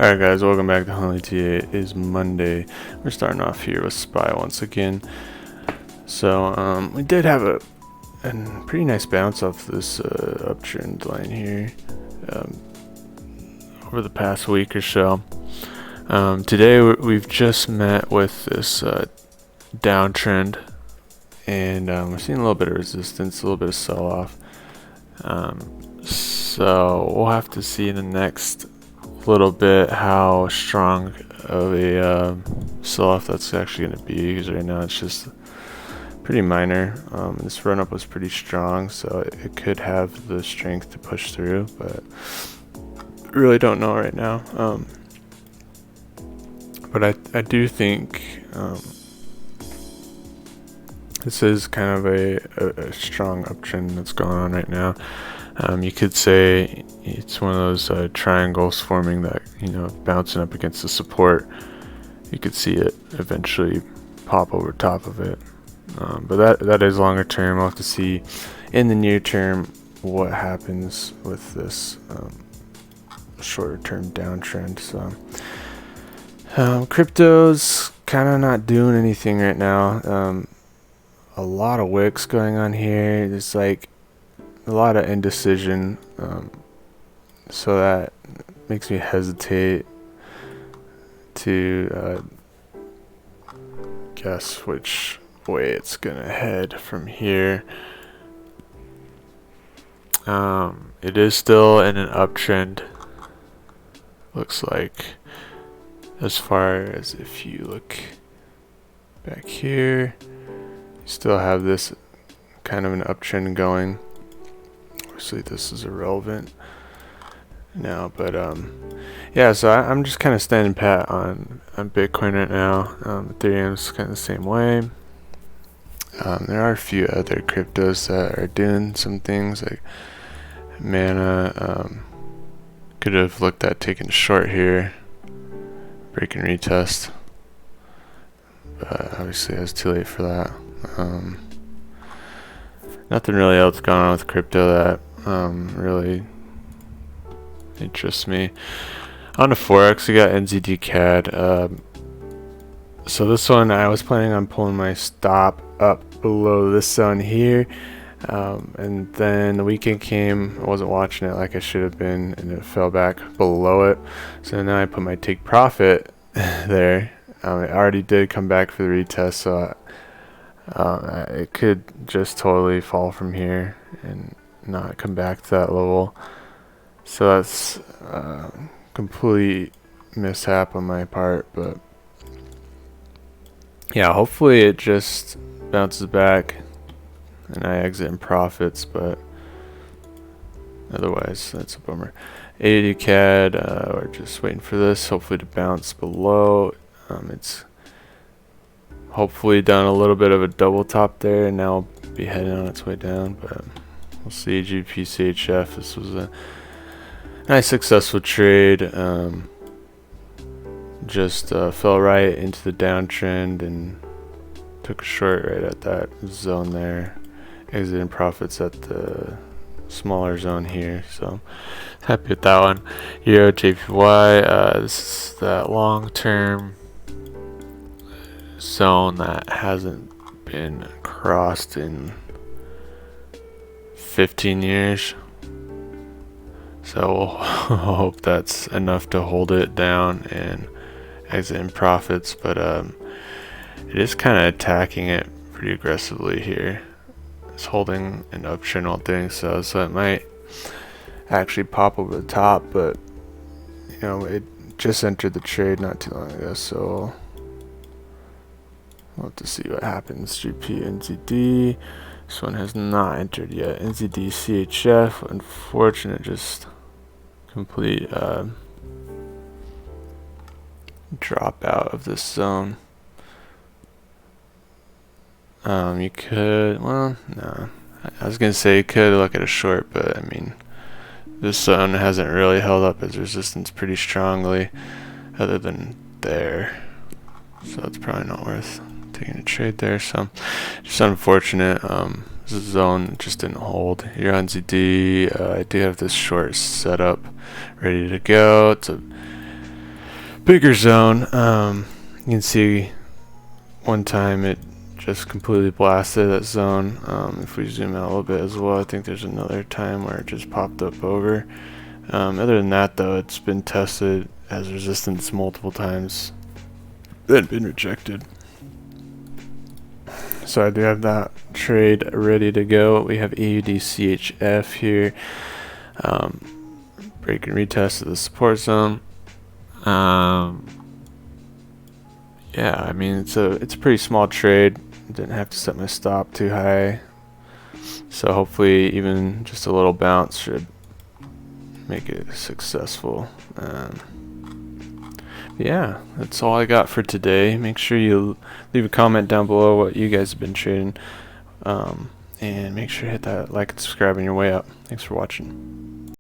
Alright guys, welcome back to Hundley TA. It is Monday. We're starting off here with SPY once again. So we did have a pretty nice bounce off this uptrend line here over the past week or so. Today we've just met with this downtrend, and we're seeing a little bit of resistance, a little bit of sell-off. So we'll have to see in the next little bit how strong of a sell-off that's actually going to be, because right now it's just pretty minor. This run-up was pretty strong, so it could have the strength to push through, but really don't know right now. But I do think this is kind of a strong uptrend that's going on right now. You could say it's one of those triangles forming that, bouncing up against the support. You could see it eventually pop over top of it. But that is longer term. We'll have to see in the near term what happens with this shorter term downtrend. So crypto's kind of not doing anything right now. A lot of wicks going on here. There's like a lot of indecision, so that makes me hesitate to guess which way it's gonna head from here. It is still in an uptrend, looks like, as far as if you look back here, you still have this kind of an uptrend going. Obviously this is irrelevant now, but yeah, so I'm just kind of standing pat on Bitcoin right now. Ethereum's kind of the same way. There are a few other cryptos that are doing some things, like Mana. Could have looked at taking a short here, break and retest, but obviously I was too late for that. Nothing really else going on with crypto that really interests me. On the Forex, we got NZD CAD. So this one, I was planning on pulling my stop up below this zone here, and then the weekend came. I wasn't watching it like I should have been, and it fell back below it. So now I put my take profit there. It already did come back for the retest, so it could just totally fall from here and not come back to that level. So that's complete mishap on my part, but yeah, hopefully it just bounces back and I exit in profits, but otherwise that's a bummer. 80 CAD, we're just waiting for this hopefully to bounce below. It's hopefully done a little bit of a double top there, and now it'll be heading on its way down, but we'll see. GPCHF, this was a nice successful trade. Just fell right into the downtrend and took a short right at that zone there, exiting profits at the smaller zone here, so happy with that one. Euro JPY, this is that long-term zone that hasn't been crossed in 15 years, so we'll hope that's enough to hold it down and exit in profits. But it is kind of attacking it pretty aggressively here. It's holding an uptrend all doing so it might actually pop over the top, but it just entered the trade not too long ago, so we'll have to see what happens. GP NZD, this one has not entered yet. NZD CHF, unfortunate, just complete drop out of this zone. You could, well, no, I was gonna say you could look at a short, but I mean, this zone hasn't really held up as resistance pretty strongly, other than there, so it's probably not worth taking a trade there. So just unfortunate. This zone just didn't hold. Here on ZD, I do have this short set up ready to go. It's a bigger zone. You can see one time it just completely blasted that zone. If we zoom out a little bit as well, I think there's another time where it just popped up over. Other than that though, it's been tested as resistance multiple times, then been rejected. So I do have that trade ready to go. We have AUDCHF here. Break and retest of the support zone. Yeah, I mean it's a pretty small trade. Didn't have to set my stop too high, so hopefully even just a little bounce should make it successful. Yeah, that's all I got for today. Make sure you leave a comment down below what you guys have been trading, and make sure to hit that like and subscribe on your way up. Thanks for watching.